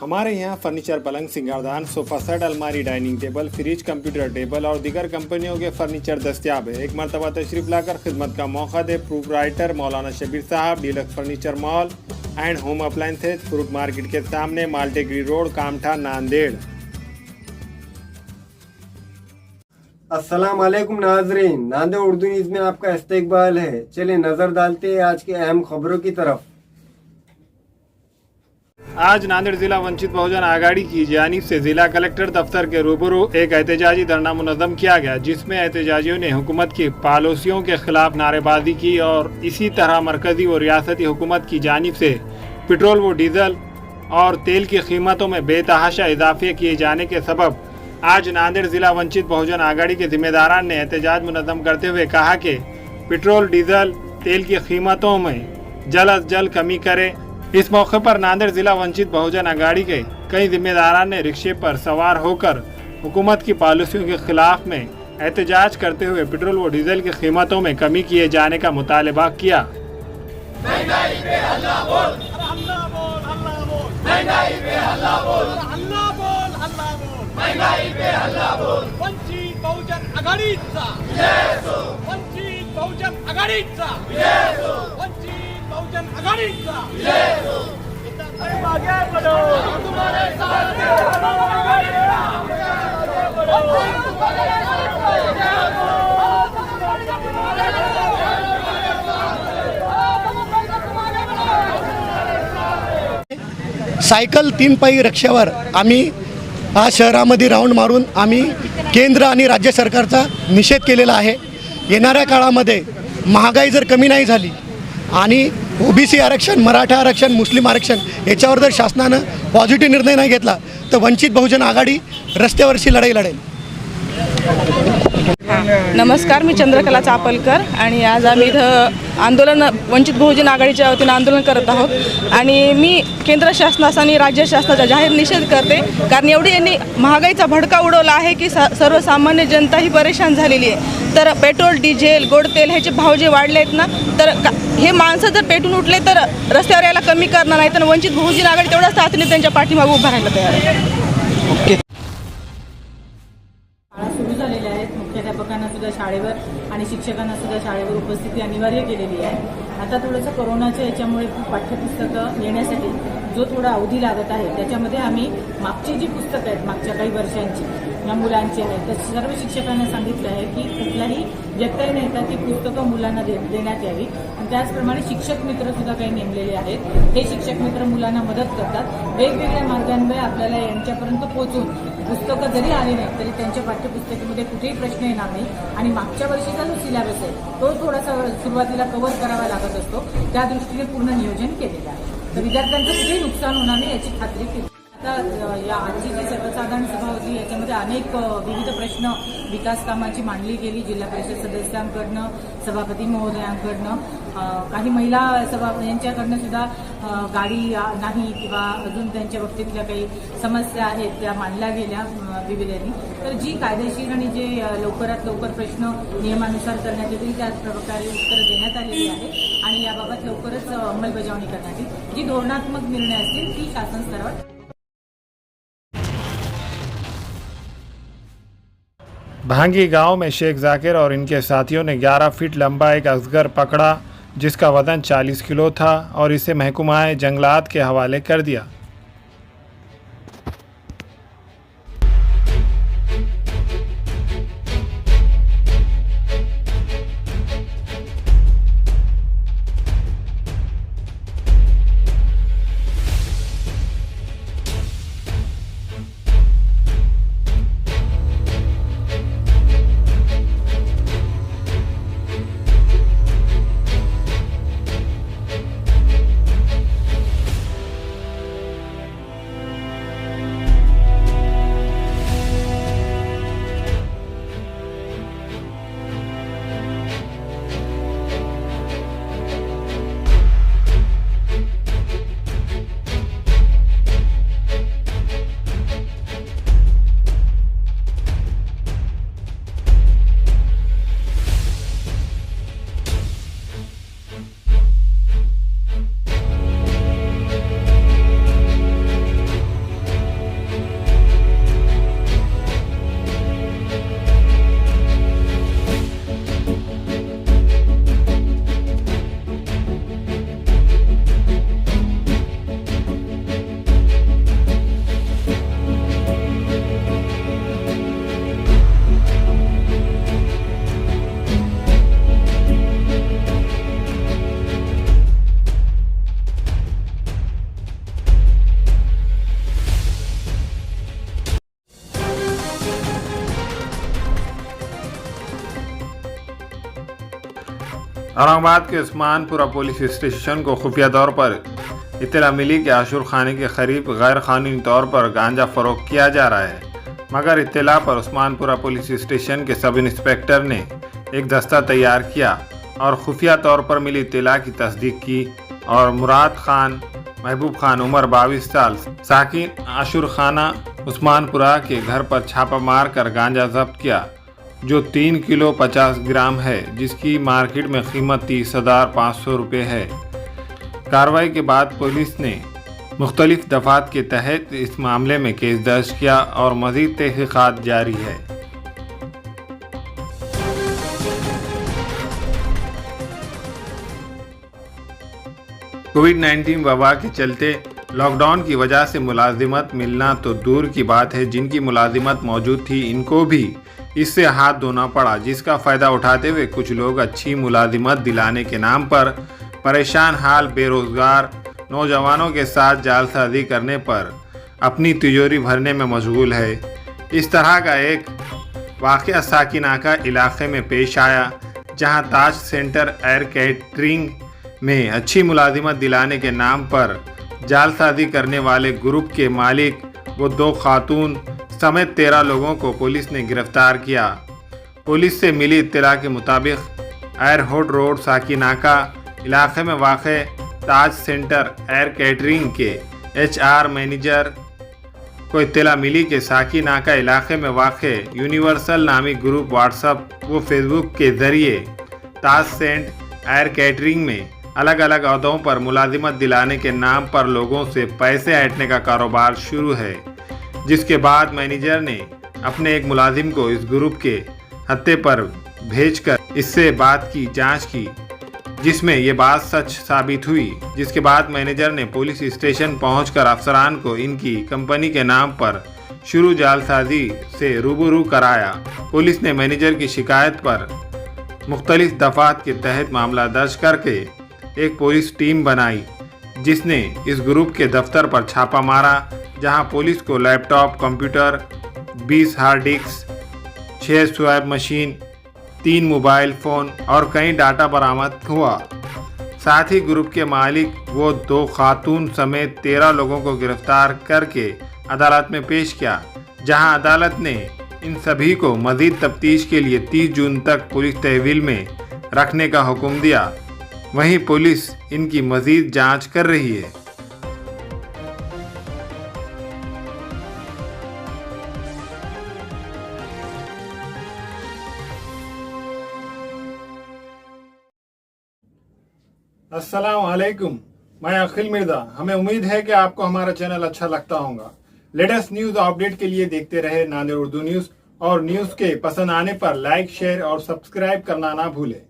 हमारे यहाँ फर्नीचर पलंग, सिंगारदान, सोफा सेट, अलमारी, dining table, fridge, computer table और दीगर कंपनियों के फर्नीचर दस्तियाब है। एक मरतबा तशरीफ लाकर खिदमत का मौका दे। प्रोप्राइटर मौलाना शबीर साहब, deluxe furniture mall and home appliances, fruit market के सामने, माल्टेगिरी रोड, कामठा, नांदेड़। अस्सलाम वालेकुम नाजरीन, नांदेड़ उर्दू न्यूज में आपका इस्तकबाल है। चलिए नजर डालते हैं आज की अहम खबरों की तरफ। आज नांदेड़ जिला वंचित बहुजन आघाड़ी की जानिब से जिला कलेक्टर दफ्तर के रूबरू एक एहतजाजी धरना मुनज़्ज़म किया गया, जिसमें एहतजाजियों ने हुकूमत की पॉलिसियों के खिलाफ नारेबाजी की और इसी तरह मरकजी व रियासती हुकूमत की जानिब से पेट्रोल व डीजल और तेल की कीमतों में बेतहाशा इजाफे किए जाने के सबब आज नांदेड़ जिला वंचित बहुजन आघाड़ी के जिम्मेदारान ने एहतजाज मुनज़्ज़म करते हुए कहा कि पेट्रोल, डीजल, तेल की कीमतों में जल्द अज जल्द कमी करे। इस मौके पर नांदेड़ जिला वंचित बहुजन आघाड़ी के कई जिम्मेदारान ने रिक्शे पर सवार होकर हुकूमत की पॉलिसियों के खिलाफ में एहतजाज करते हुए पेट्रोल व डीजल की कीमतों में कमी किए जाने का मुतालबा किया। वंचित बहुजन आघाडीचा वंचित बहुजन आघाडीचा वंचित बहुजन आघाडीचा आगे बढ़ो, तुम्हारे साथ सायकल 3 पायी रिक्षावर आम्ही आज शहरामध्ये राऊंड मारून आम्ही केंद्र आणि राज्य सरकारचा निषेध केलेला आहे। येणाऱ्या काळामध्ये महागाई जर कमी नाही झाली आणि ओबीसी आरक्षण, मराठा आरक्षण, मुस्लिम आरक्षण याच्यावर जर शासनानं पॉझिटिव्ह निर्णय नाही घेतला तर वंचित बहुजन आघाडी रस्त्यावरची लढाई लढेल। नमस्कार, मी चंद्रकला चापलकर आणि आज आम्ही इथं आंदोलन वंचित बहुजन आघाडीच्या वतीनं आंदोलन करत आहोत आणि मी केंद्र शासनाचा आणि राज्य शासनाचा जाहीर निषेध करते, कारण एवढी यांनी महागाईचा भडका उडवला आहे की सर्वसामान्य जनता ही परेशान झालेली आहे। तर पेट्रोल, डिझेल, गोड तेल ह्याचे भाव जे वाढले आहेत ना, तर हे माणसं जर पेटून उठले तर रस्त्यावर यायला कमी करणार नाही, तर वंचित बहुजन आघाडी तेवढ्याच ताकदीने त्यांच्या पाठीमागे उभं राहायला तयार आहे। ओके। सुरू झालेल्या आहेत। मुख्याध्यापकांना सुद्धा शाळेवर आणि शिक्षकांना सुद्धा शाळेवर उपस्थिती अनिवार्य केलेली आहे। आता थोडंसं कोरोनाच्या याच्यामुळे पाठ्यपुस्तकं येण्यासाठी जो थोडा अवधी लागत आहे, त्याच्यामध्ये आम्ही मागची जी पुस्तकं आहेत मागच्या काही वर्षांची या मुलांची आहेत, तर सर्व शिक्षकांना सांगितलं आहे की कुठलाही व्यत्यय न येता ती पुस्तकं मुलांना देण्यात यावी आणि त्याचप्रमाणे शिक्षक मित्र सुद्धा काही नेमलेले आहेत। हे शिक्षक मित्र मुलांना मदत करतात। वेगवेगळ्या मार्गांमुळे आपल्याला यांच्यापर्यंत पोहोचून पुस्तकं जरी आली नाही तरी त्यांच्या पाठ्यपुस्तकामध्ये कुठेही प्रश्न येणार नाही आणि मागच्या वर्षीचा जो सिलेबस आहे तो थोडासा सुरुवातीला कव्हर करावा लागत असतो, त्या दृष्टीने पूर्ण नियोजन केलेलं आहे। तर विद्यार्थ्यांचं कुठेही नुकसान होणार नाही याची खात्री केली। आता या आजची जी सर्वसाधारण सभा होती याच्यामध्ये अनेक विविध प्रश्न विकास कामाची मांडली गेली, जिल्हा परिषद सदस्यांकडनं, सभापती महोदयांकडनं, काही महिला यांच्याकडनं सुद्धा गाडी नाही किंवा अजून त्यांच्या बाबतीतल्या काही समस्या आहेत त्या मांडल्या गेल्या विविधांनी। तर जी कायदेशीर आणि जे लवकरात लवकर प्रश्न नियमानुसार करण्यात येतील त्याच प्रकारे उत्तरं देण्यात आलेली आहे आणि याबाबत लवकरच अंमलबजावणी करण्यात येईल। जी धोरणात्मक निर्णय असतील ती शासन स्तरावर। भांगी गांव में शेख जाकिर और इनके साथियों ने 11 फीट लंबा एक अजगर पकड़ा, जिसका वजन 40 किलो था और इसे महकमा जंगलात के हवाले कर दिया। औरंगाबाद के उस्मानपुरा पुलिस स्टेशन को खुफिया तौर पर इत्तला मिली कि आशुर खाने के करीब गैर कानूनी तौर पर गांजा फरोख्त किया जा रहा है, मगर इत्तला पर उस्मानपुरा पुलिस स्टेशन के सब इंस्पेक्टर ने एक दस्ता तैयार किया और खुफिया तौर पर मिली इत्तला की तस्दीक की और मुराद खान, महबूब खान उम्र 22 साल, साकिन आशुर खाना उस्मानपुरा के घर पर छापा मार कर गांजा जब्त किया, जो 3 किलो 50 ग्राम है, जिसकी मार्केट में कीमत 30,500 रुपये है। कार्रवाई के बाद पुलिस ने मुख्तलिफ दफात के तहत इस मामले में केस दर्ज किया और मज़ीद तहक़ीक़ात जारी है। कोविड-19 वबा के चलते लॉकडाउन की वजह से मुलाजिमत मिलना तो दूर की बात है, जिनकी मुलाजिमत मौजूद थी इनको भी इससे हाथ धोना पड़ा, जिसका फ़ायदा उठाते हुए कुछ लोग अच्छी मुलाजिमत दिलाने के नाम पर परेशान हाल बेरोज़गार नौजवानों के साथ जालसाजी करने पर अपनी तिजोरी भरने में मशगूल है। इस तरह का एक वाक़या साकिनाका इलाके में पेश आया, जहां ताज सेंटर एयर कैटरिंग में अच्छी मुलाजिमत दिलाने के नाम पर जालसाजी करने वाले ग्रुप के मालिक व 2 खातून समेत 13 लोगों को पुलिस ने गिरफ्तार किया। पुलिस से मिली इत्तला के मुताबिक एयरपोर्ट रोड साकिनाका इलाके में वाक़ ताज सेंटर एयर कैटरिंग के HR मैनेजर को इत्तला मिली कि साकिनाका इलाके में वाक़ यूनिवर्सल नामी ग्रुप व्हाट्सएप व फेसबुक के ज़रिए ताज सेंट एयर कैटरिंग में अलग अलग अहदों पर मुलाजिमत दिलाने के नाम पर लोगों से पैसे ऐंठने का कारोबार शुरू है, जिसके बाद मैनेजर ने अपने एक मुलाजिम को इस ग्रुप के हत्थे पर भेजकर इससे बात की जांच की, जिसमें ये बात सच साबित हुई। जिसके बाद मैनेजर ने पुलिस स्टेशन पहुंचकर अफसरान को इनकी कंपनी के नाम पर शुरू जालसाजी से रूबरू कराया। पुलिस ने मैनेजर की शिकायत पर मुख्तलिफ दफात के तहत मामला दर्ज करके एक पुलिस टीम बनाई, जिसने इस ग्रुप के दफ्तर पर छापा मारा, जहां पुलिस को laptop, computer, 20 hard disk, 6 swipe machine, 3 mobile phone और कई डाटा बरामद हुआ। साथ ही ग्रुप के मालिक वो 2 खातून समेत 13 लोगों को गिरफ्तार करके अदालत में पेश किया, जहां अदालत ने इन सभी को मज़ीद तफ्तीश के लिए 30 जून तक पुलिस तहवील में रखने का हुक्म दिया। वहीं पुलिस इनकी मज़ीद जांच कर रही है। अस्सलाम वालेकुम, मैं अखिल मिर्जा। हमें उम्मीद है कि आपको हमारा चैनल अच्छा लगता होगा। लेटेस्ट न्यूज़ अपडेट के लिए देखते रहे नांदेड़ उर्दू न्यूज़, और न्यूज़ के पसंद आने पर लाइक, शेयर और सब्सक्राइब करना ना भूलें।